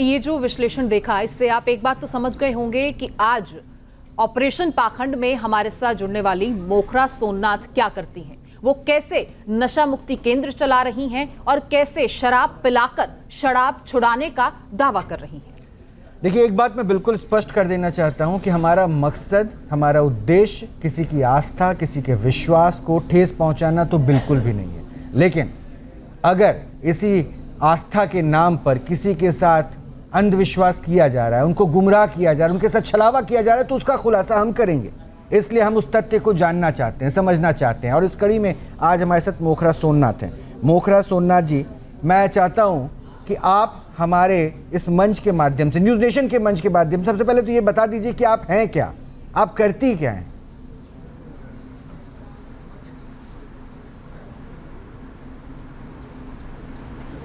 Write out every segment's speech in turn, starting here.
ये जो विश्लेषण देखा, इससे आप एक बात तो समझ गए होंगे कि आज ऑपरेशन पाखंड में हमारे साथ जुड़ने वाली मोखरा सोमनाथ क्या करती हैं, वो कैसे नशा मुक्ति केंद्र चला रही हैं और कैसे शराब पिलाकर शराब छुड़ाने का दावा कर रही हैं। देखिए, एक बात मैं बिल्कुल स्पष्ट कर देना चाहता हूं कि हमारा मकसद, हमारा उद्देश्य किसी की आस्था, किसी के विश्वास को ठेस पहुंचाना तो बिल्कुल भी नहीं है। लेकिन अगर इसी आस्था के नाम पर किसी के साथ अंधविश्वास किया जा रहा है, उनको गुमराह किया जा रहा है, उनके साथ छलावा किया जा रहा है, तो उसका खुलासा हम करेंगे। इसलिए हम उस तथ्य को जानना चाहते हैं, समझना चाहते हैं। और इस कड़ी में आज हमारे साथ मोखरा सोमनाथ हैं। मोखरा सोमनाथ जी, मैं चाहता हूं कि आप हमारे इस मंच के माध्यम से, न्यूज़ नेशन के मंच के माध्यम से, सबसे पहले तो ये बता दीजिए कि आप हैं क्या, आप करती क्या हैं?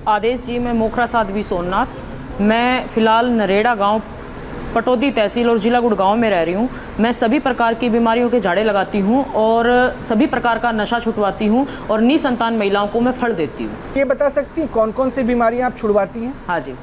आदेश जी, मैं मोखरा साध्वी सोमनाथ, मैं फिलहाल नरेड़ा गांव, पटौदी तहसील और जिला गुड़गांव में रह रही हूँ। मैं सभी प्रकार की बीमारियों के झाड़े लगाती हूँ और सभी प्रकार का नशा छुटवाती हूँ और निसंतान महिलाओं को मैं फल देती हूँ। ये बता सकती हैं कौन कौन सी बीमारियां आप छुड़वाती हैं? हाँ जी,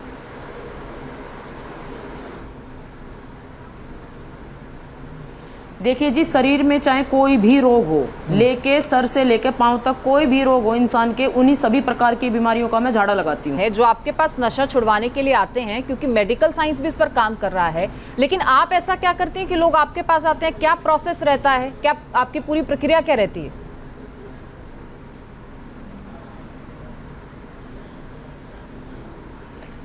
देखिए जी, शरीर में चाहे कोई भी रोग हो, लेके सर से लेके पांव तक कोई भी रोग हो इंसान के, उन्हीं सभी प्रकार की बीमारियों का मैं झाड़ा लगाती हूँ। जो आपके पास नशा छुड़वाने के लिए आते हैं, क्योंकि मेडिकल साइंस भी इस पर काम कर रहा है, लेकिन आप ऐसा क्या करते हैं कि लोग आपके पास आते हैं? क्या प्रोसेस रहता है, क्या आपकी पूरी प्रक्रिया क्या रहती है?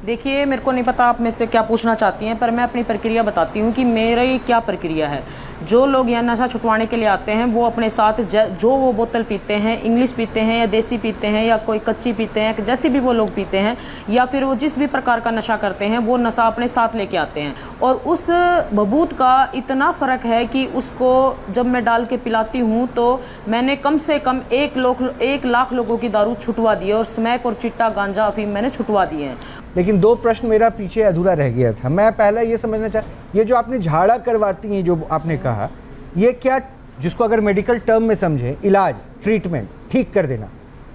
देखिए, मेरे को नहीं पता आप मेरे से क्या पूछना चाहती हैं, पर मैं अपनी प्रक्रिया बताती हूँ कि मेरी क्या प्रक्रिया है। जो लोग यहाँ नशा छुटवाने के लिए आते हैं, वो अपने साथ जो वो बोतल पीते हैं, इंग्लिश पीते हैं या देसी पीते हैं या कोई कच्ची पीते हैं, जैसे भी वो लोग पीते हैं, या फिर वो जिस भी प्रकार का नशा करते हैं, वो नशा अपने साथ लेके आते हैं। और उस बबूत का इतना फ़र्क है कि उसको जब मैं डाल के पिलाती हूँ तो मैंने कम से कम 1 लाख लोगों की दारू छुटवा दी है और स्मैक और चिट्टा, गांजा, अफीम मैंने छुटवा दिए हैं। लेकिन 2 प्रश्न मेरा पीछे अधूरा रह गया था। मैं पहला ये समझना ये जो आपने झाड़ा करवाती हैं, जो आपने कहा, ये क्या, जिसको अगर मेडिकल टर्म में समझे, इलाज, ट्रीटमेंट, ठीक कर देना,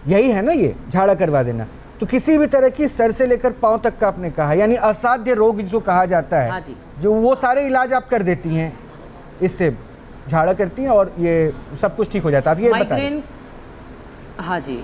यही है ना ये झाड़ा करवा देना? तो किसी भी तरह की सर से लेकर पांव तक का आपने कहा, यानी असाध्य रोग जिसको कहा जाता है, हाँ जी, जो वो सारे इलाज आप कर देती हैं, इससे झाड़ा करती हैं और ये सब कुछ ठीक हो जाता है। आप ये माइग्रेन, हाँ जी,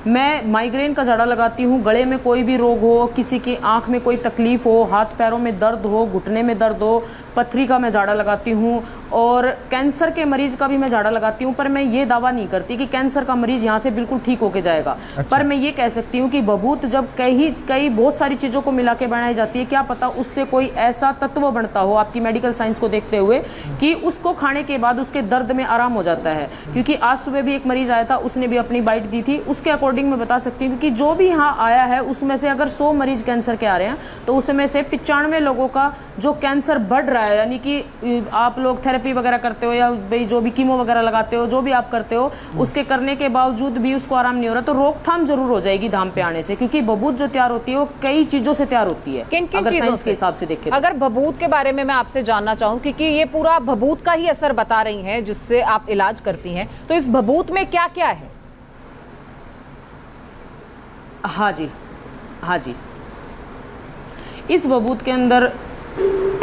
मैं माइग्रेन का झाड़ा लगाती हूँ। गले में कोई भी रोग हो, किसी की आंख में कोई तकलीफ हो, हाथ पैरों में दर्द हो, घुटने में दर्द हो, पथरी का मैं झाड़ा लगाती हूँ। और कैंसर के मरीज का भी मैं झाड़ा लगाती हूँ। पर मैं ये दावा नहीं करती कि कैंसर का मरीज यहाँ से बिल्कुल ठीक होके जाएगा। अच्छा। पर मैं ये कह सकती हूँ कि बबूत जब कई बहुत सारी चीज़ों को मिला के बनाई जाती है, क्या पता उससे कोई ऐसा तत्व बनता हो आपकी मेडिकल साइंस को देखते हुए कि उसको खाने के बाद उसके दर्द में आराम हो जाता है। क्योंकि आज सुबह भी एक मरीज आया था, उसने भी अपनी बाइट दी थी, उसके अकॉर्डिंग मैं बता सकती हूँ कि जो भी यहाँ आया है उसमें से अगर 100 मरीज कैंसर के आ रहे हैं तो उसमें से 95 लोगों का जो कैंसर बढ़ रहा है, यानी कि आप लोग थेरेपी वगैरह करते हो या भाई जो भी कीमो वगैरह लगाते हो, जो भी आप करते हो, उसके करने के बावजूद भी उसको आराम नहीं हो रहा, तो रोकथाम जरूर हो जाएगी धाम पे आने से। क्योंकि बबूत जो तैयार होती है वो कई चीजों से तैयार होती है। अगर साइंस के हिसाब से देखें, अगर बबूत के बारे में मैं आपसे जानना चाहूँ, क्योंकि ये पूरा बबूत का ही असर बता रही हैं जिससे आप इलाज करती हैं, तो इस बबूत में क्या क्या है? हाँ जी, हाँ जी, इस बबूत के अंदर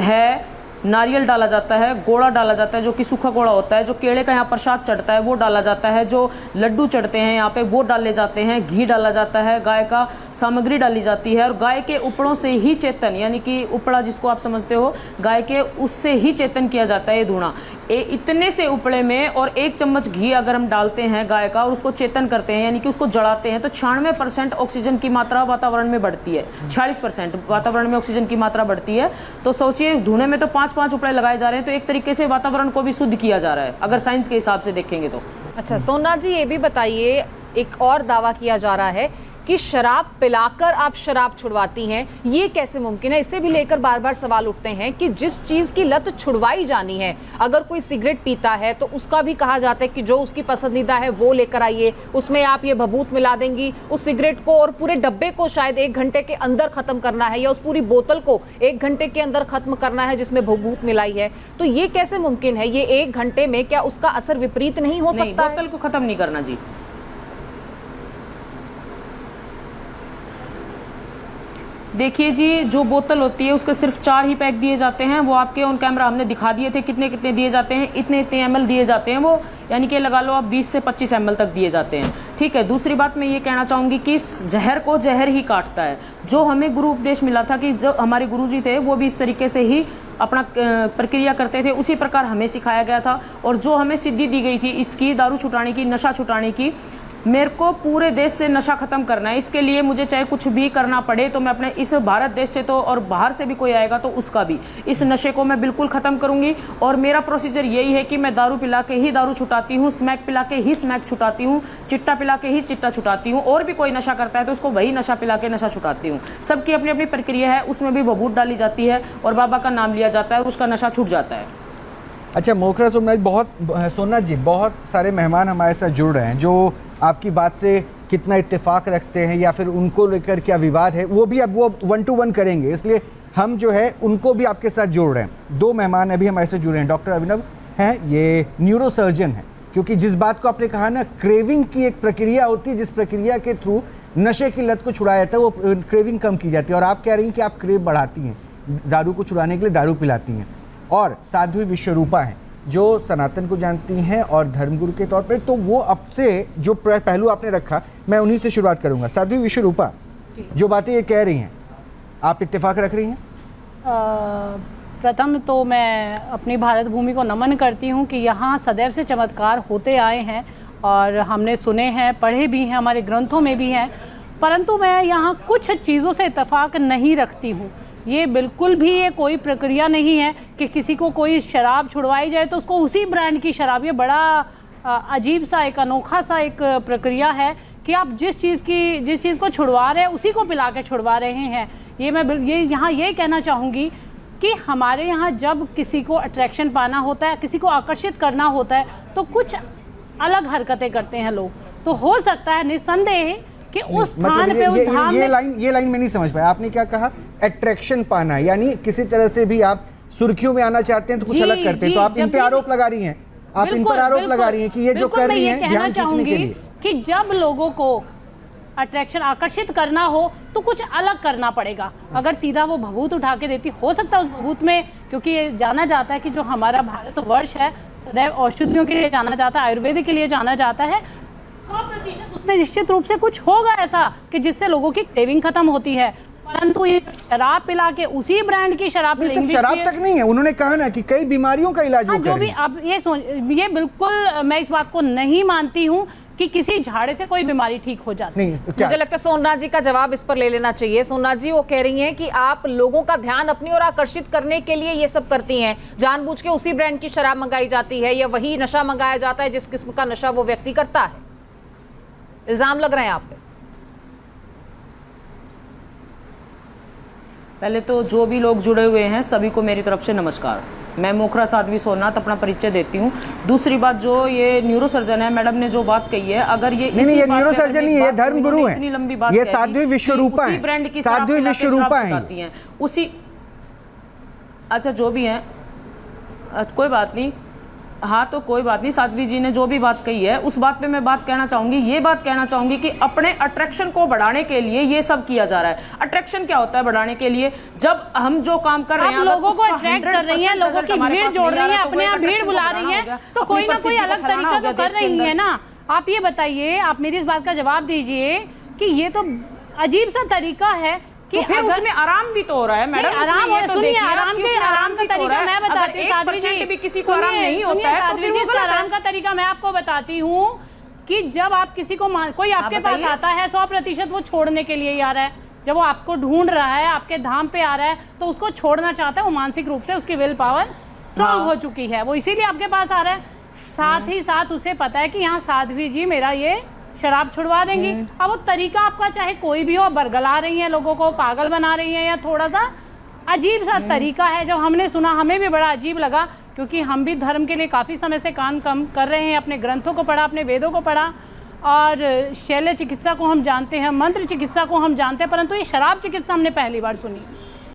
है नारियल डाला जाता है, गोड़ा डाला जाता है जो कि सूखा गोड़ा होता है, जो केले का यहाँ प्रसाद चढ़ता है वो डाला जाता है, जो लड्डू चढ़ते हैं यहाँ पे वो डाले जाते हैं, घी डाला जाता है, गाय का सामग्री डाली जाती है। और गाय के उपड़ों से ही चेतन, यानी कि उपड़ा जिसको आप समझते हो, गाय के उससे ही चेतन किया जाता है ये धूना। इतने से उपड़े में और 1 चम्मच घी अगर हम डालते हैं गाय का और उसको चेतन करते हैं, यानी कि उसको जलाते हैं, तो 96% ऑक्सीजन की मात्रा वातावरण में बढ़ती है। 46% वातावरण में ऑक्सीजन की मात्रा बढ़ती है। तो सोचिए, धूने में तो 5-5 उपड़े लगाए जा रहे हैं, तो एक तरीके से वातावरण को भी शुद्ध किया जा रहा है अगर साइंस के हिसाब से देखेंगे तो। अच्छा सोमनाथ जी, ये भी बताइए, एक और दावा किया जा रहा है कि शराब पिलाकर आप शराब छुड़वाती हैं, ये कैसे मुमकिन है? इसे भी लेकर बार बार सवाल उठते हैं कि जिस चीज़ की लत छुड़वाई जानी है, अगर कोई सिगरेट पीता है तो उसका भी कहा जाता है कि जो उसकी पसंदीदा है वो लेकर आइए, उसमें आप ये बबूत मिला देंगी, उस सिगरेट को और पूरे डब्बे को शायद 1 घंटे के अंदर खत्म करना है, या उस पूरी बोतल को 1 घंटे के अंदर खत्म करना है जिसमें बबूत मिलाई है। तो ये कैसे मुमकिन है? ये 1 घंटे में क्या उसका असर विपरीत नहीं हो सकता? बोतल को खत्म नहीं करना जी, देखिए जी, जो बोतल होती है उसके सिर्फ 4 ही पैक दिए जाते हैं। वो आपके ऑन कैमरा हमने दिखा दिए थे कितने कितने दिए जाते हैं, इतने इतने ml दिए जाते हैं वो, यानी कि लगा लो आप 20 से 25 ml तक दिए जाते हैं। ठीक है, दूसरी बात मैं ये कहना चाहूँगी कि इस जहर को जहर ही काटता है। जो हमें गुरु उपदेश मिला था कि जो हमारे गुरुजी थे वो भी इस तरीके से ही अपना प्रक्रिया करते थे, उसी प्रकार हमें सिखाया गया था। और जो हमें सिद्धि दी गई थी इसकी, दारू छुटाने की, नशा छुटाने की, मेरे को पूरे देश से नशा खत्म करना है। इसके लिए मुझे चाहे कुछ भी करना पड़े तो मैं अपने इस भारत देश से तो, और बाहर से भी कोई आएगा तो उसका भी, इस नशे को मैं बिल्कुल खत्म करूंगी। और मेरा प्रोसीजर यही है कि मैं दारू पिला के ही दारू छुटाती हूँ, स्मैक पिला के ही स्मैक छुटाती हूँ, चिट्टा पिला के ही चिट्टा छुटाती हूँ। और भी कोई नशा करता है तो उसको वही नशा पिला के नशा छुटाती हूँ। सबकी अपनी अपनी प्रक्रिया है, उसमें भी भभूत डाली जाती है और बाबा का नाम लिया जाता है और उसका नशा छूट जाता है। अच्छा मोखरा सोमनाथ जी, बहुत सारे मेहमान हमारे साथ जुड़ रहे हैं जो आपकी बात से कितना इत्तेफाक रखते हैं या फिर उनको लेकर क्या विवाद है, वो भी अब वो 1 to 1 करेंगे, इसलिए हम जो है उनको भी आपके साथ जोड़ रहे हैं। 2 मेहमान अभी हमारे साथ जुड़े हैं। डॉक्टर अभिनव हैं, ये न्यूरोसर्जन हैं, क्योंकि जिस बात को आपने कहा ना, क्रेविंग की एक प्रक्रिया होती है जिस प्रक्रिया के थ्रू नशे की लत को छुड़ाया जाता है, वो क्रेविंग कम की जाती है। और आप कह रही हैं कि आप क्रेव बढ़ाती हैं, दारू को छुड़ाने के लिए दारू पिलाती हैं। और साध्वी विश्वरूपा हैं जो सनातन को जानती हैं और धर्मगुरु के तौर पे, तो वो अब से जो पहलू आपने रखा मैं उन्हीं से शुरुआत करूंगा। साध्वी विश्वरूपा, जो बातें ये कह रही हैं आप इत्तेफाक रख रही हैं? प्रथम तो मैं अपनी भारत भूमि को नमन करती हूँ कि यहाँ सदैव से चमत्कार होते आए हैं और हमने सुने हैं, पढ़े भी हैं, हमारे ग्रंथों में भी हैं। परंतु मैं यहाँ कुछ चीज़ों से इत्तेफाक नहीं रखती हूँ। ये बिल्कुल भी ये कोई प्रक्रिया नहीं है कि किसी को कोई शराब छुड़वाई जाए तो उसको उसी ब्रांड की शराब, ये बड़ा अजीब सा एक अनोखा सा एक प्रक्रिया है कि आप जिस चीज़ को छुड़वा रहे हैं उसी को पिला के छुड़वा रहे हैं। ये मैं यहाँ ये कहना चाहूँगी कि हमारे यहाँ जब किसी को अट्रैक्शन पाना होता है, किसी को आकर्षित करना होता है, तो कुछ अलग हरकतें करते हैं लोग। तो हो सकता है निस्संदेह कि उस स्थान पे उस धाम में ये लाइन में नहीं समझ पाया। आपने क्या कहा? अट्रैक्शन पाना, यानी किसी तरह से भी आप सुर्खियों में आना चाहते हैं तो कुछ अलग करते हैं। तो आप इन पे आरोप लगा रही हैं, आप इन पर आरोप लगा रही हैं कि ये जो कर रही हैं ध्यान खींचने के लिए, कि जब लोगों को अट्रैक्शन आकर्षित करना हो तो कुछ अलग करना पड़ेगा। अगर सीधा वो भभूत उठा के देती, हो सकता है उस भभूत में, क्योंकि ये जाना जाता है कि जो हमारा भारतवर्ष है सदैव औषधियों के लिए जाना जाता है, आयुर्वेद के लिए जाना जाता है। 100% उसमें निश्चित रूप से कुछ होगा ऐसा कि जिससे लोगों की क्रेविंग खत्म होती है। परंतु ये शराब पिला के उसी ब्रांड की शराब, सिर्फ शराब तक नहीं है, उन्होंने कहा ना कि कई बीमारियों का इलाज हो जो भी अब ये बिल्कुल मैं इस बात को नहीं मानती हूँ कि किसी झाड़े से कोई बीमारी ठीक हो जाती है। मुझे लगता है सोमनाथ जी का जवाब इस पर ले लेना चाहिए। सोमनाथ जी, वो कह रही हैं कि आप लोगों का ध्यान अपनी ओर आकर्षित करने के लिए ये सब करती हैं, जानबूझ के उसी ब्रांड की शराब मंगाई जाती है या वही नशा मंगाया जाता है जिस किस्म का नशा वो व्यक्ति करता है। इल्जाम लग रहे हैं आप पे। पहले तो जो भी लोग जुड़े हुए हैं सभी को मेरी तरफ से नमस्कार। मैं मोखरा साध्वी सोमनाथ अपना परिचय देती हूँ। दूसरी बात, जो ये न्यूरोसर्जन है, मैडम ने जो बात कही है, अगर ये नहीं, ये न्यूरोसर्जन नहीं, ये धर्मगुरु है, इतनी लंबी बात, ये साध्वी विश्वरूपा है, ब्रांड की साध्वी विश्वरूपा है उसी, अच्छा जो भी है कोई बात नहीं, हाँ तो कोई बात नहीं। साध्वी जी ने जो भी बात कही है उस बात पे मैं बात कहना चाहूंगी, ये बात कहना चाहूंगी कि अपने अट्रैक्शन को बढ़ाने के लिए ये सब किया जा रहा है। अट्रैक्शन क्या होता है बढ़ाने के लिए? जब हम जो काम कर रहे हैं, लोगों को अट्रैक्ट कर रही हैं, लोगों की भीड़ जोड़ रही है, अपने आप भीड़ बुला रही है, तो कोई ना कोई अलग तरीका तो कर रही है ना। आप ये बताइए, आप मेरी इस बात का जवाब दीजिए कि ये तो अजीब सा तरीका है तो फिर उसमें आराम भी तो हो रहा है मैडम। आराम और सुनिए, आराम का तरीका मैं बताती हूँ साध्वी जी, भी किसी को आराम नहीं होता है तो फिर वो गलत है। आराम का तरीका मैं आपको बताती हूँ कि जब आप किसी को, कोई आपके पास आता है 100% वो छोड़ने के लिए आ रहा है, जब वो आपको ढूंढ रहा है, आपके धाम पे आ रहा है, तो उसको छोड़ना चाहता है, वो मानसिक रूप से उसकी विल पावर स्ट्रांग हो चुकी है, वो इसीलिए आपके पास आ रहा है। साथ ही साथ उसे पता है कि यहाँ साध्वी जी मेरा ये शराब छुड़वा देंगी। अब वो तरीका आपका चाहे कोई भी हो, बरगला रही है, लोगों को पागल बना रही है, या थोड़ा सा अजीब सा तरीका है। जब हमने सुना हमें भी बड़ा अजीब लगा, क्योंकि हम भी धर्म के लिए काफ़ी समय से काम कर रहे हैं, अपने ग्रंथों को पढ़ा, अपने वेदों को पढ़ा, और शैल्य चिकित्सा को हम जानते हैं, मंत्र चिकित्सा को हम जानते हैं, परंतु ये शराब चिकित्सा हमने पहली बार सुनी।